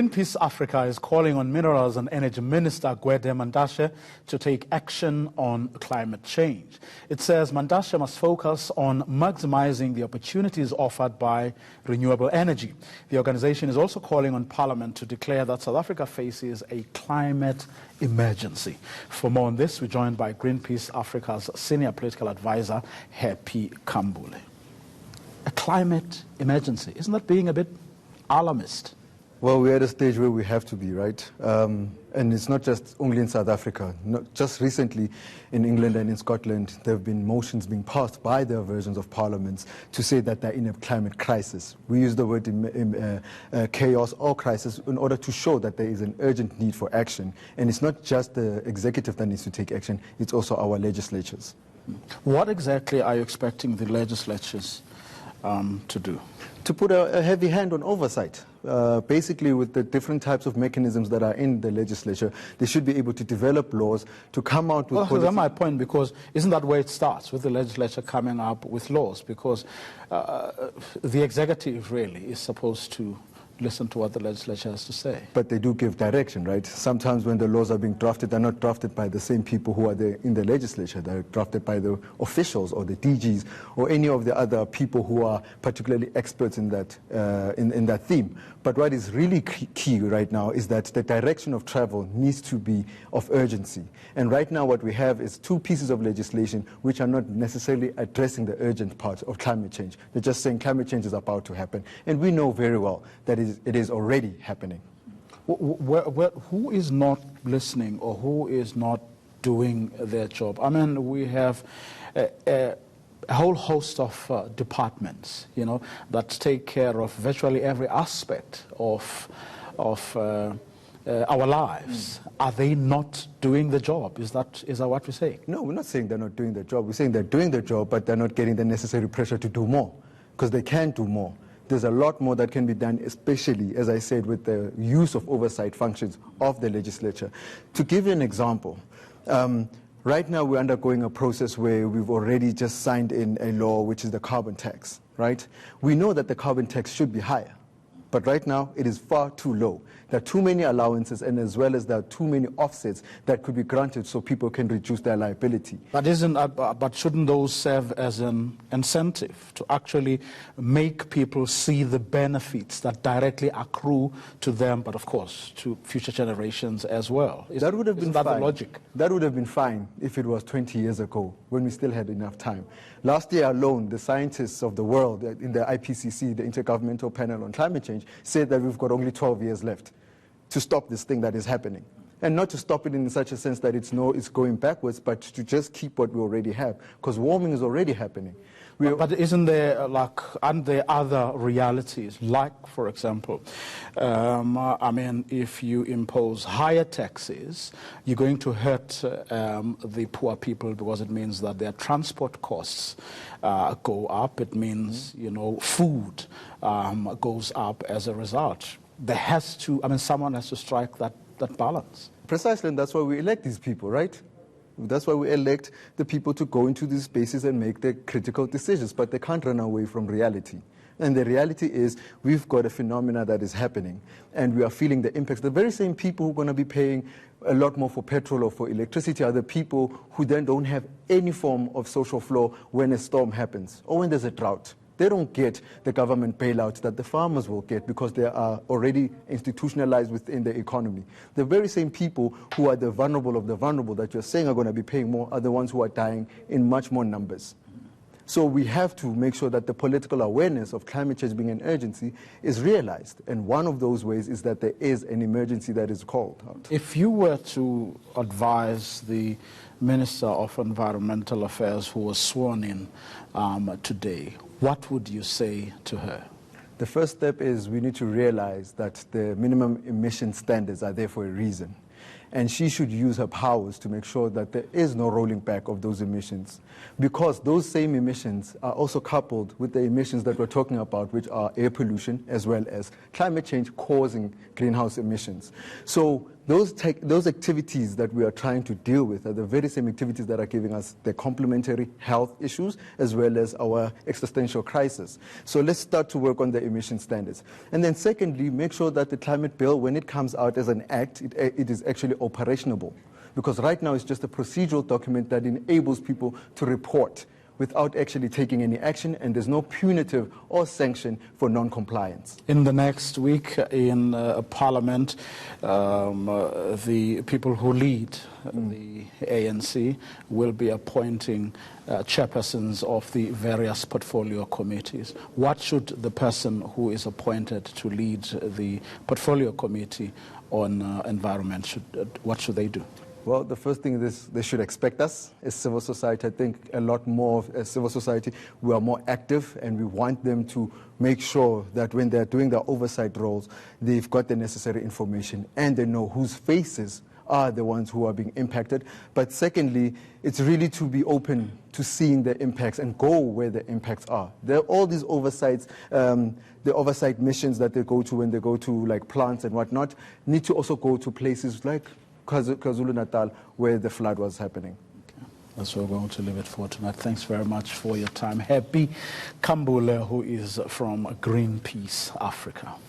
Greenpeace Africa is calling on Minerals and Energy Minister Gwede Mantashe to take action on climate change. It says Mantashe must focus on maximizing the opportunities offered by renewable energy. The organization is also calling on Parliament to declare that South Africa faces a climate emergency. For more on this, we're joined by Greenpeace Africa's senior political advisor, Happy Kambule. A climate emergency, isn't that being a bit alarmist? Well, we're at a stage where we have to be, right? And it's not just only in South Africa. Just recently in England and in Scotland, there have been motions being passed by their versions of parliaments to say that they're in a climate crisis. We use the word chaos or crisis in order to show that there is an urgent need for action. And it's not just the executive that needs to take action, it's also our legislatures. What exactly are you expecting the legislatures to do? To put a heavy hand on oversight. Basically, with the different types of mechanisms that are in the legislature, they should be able to develop laws to come out with policy. That's my point, because isn't that where it starts, with the legislature coming up with laws? Because the executive really is supposed to listen to what the legislature has to say. But they do give direction, right? Sometimes when the laws are being drafted, they're not drafted by the same people who are there in the legislature. They're drafted by the officials or the DGs or any of the other people who are particularly experts in that, in that theme. But what is really key right now is that the direction of travel needs to be of urgency. And right now what we have is two pieces of legislation which are not necessarily addressing the urgent part of climate change. They're just saying climate change is about to happen. And we know very well that it is already happening. Who is not listening or who is not doing their job? I mean, we have a whole host of departments, you know, that take care of virtually every aspect of our lives. Are they not doing the job? Is that what we're saying? No, we're not saying they're not doing the job. We're saying they're doing the job, but they're not getting the necessary pressure to do more, because they can do more. There's a lot more that can be done, especially, as I said, with the use of oversight functions of the legislature. To give you an example, right now we're undergoing a process where we've already just signed in a law, which is the carbon tax, right? We know that the carbon tax should be higher, but right now it is far too low. There are too many allowances, and as well as there are too many offsets that could be granted so people can reduce their liability. But shouldn't those serve as an incentive to actually make people see the benefits that directly accrue to them, but of course to future generations as well? That would have been fine. Isn't that the logic? That would have been fine if it was 20 years ago, when we still had enough time. Last year alone, the scientists of the world in the IPCC, the Intergovernmental Panel on Climate Change, said that we've got only 12 years left to stop this thing that is happening. And not to stop it in such a sense that it's going backwards, but to just keep what we already have, because warming is already happening. But aren't there other realities, like, for example, I mean, if you impose higher taxes, you're going to hurt the poor people, because it means that their transport costs go up. It means, you know, food goes up as a result. There has to, I mean, someone has to strike that balance. Precisely, and that's why we elect these people, right? That's why we elect the people to go into these spaces and make the critical decisions, but they can't run away from reality. And the reality is we've got a phenomena that is happening, and we are feeling the impacts. The very same people who are going to be paying a lot more for petrol or for electricity are the people who then don't have any form of social flow when a storm happens or when there's a drought. They don't get the government bailouts that the farmers will get, because they are already institutionalized within the economy. The very same people who are the vulnerable of the vulnerable that you're saying are going to be paying more are the ones who are dying in much more numbers. So we have to make sure that the political awareness of climate change being an urgency is realized. And one of those ways is that there is an emergency that is called out. If you were to advise the Minister of Environmental Affairs who was sworn in today, what would you say to her? The first step is we need to realize that the minimum emission standards are there for a reason. and she should use her powers to make sure that there is no rolling back of those emissions, because those same emissions are also coupled with the emissions that we're talking about, which are air pollution as well as climate change causing greenhouse emissions. So those activities that we are trying to deal with are the very same activities that are giving us the complementary health issues as well as our existential crisis. So let's start to work on the emission standards. And then secondly, make sure that the climate bill, when it comes out as an act, it is actually operationable. Because right now it's just a procedural document that enables people to report without actually taking any action, and there's no punitive or sanction for non-compliance. In the next week in Parliament, the people who lead the ANC will be appointing chairpersons of the various portfolio committees. What should the person who is appointed to lead the portfolio committee on environment, what should they do? Well, the first thing is they should expect us as civil society. I think a lot more as civil society, we are more active, and we want them to make sure that when they're doing their oversight roles, they've got the necessary information and they know whose faces are the ones who are being impacted. But secondly, it's really to be open to seeing the impacts and go where the impacts are. There are all these oversights, the oversight missions that they go to when they go to like plants and whatnot, need to also go to places like KwaZulu-Natal, where the flood was happening. Okay. That's where we're going to leave it for tonight. Thanks very much for your time. Happy Kambule, who is from Greenpeace Africa.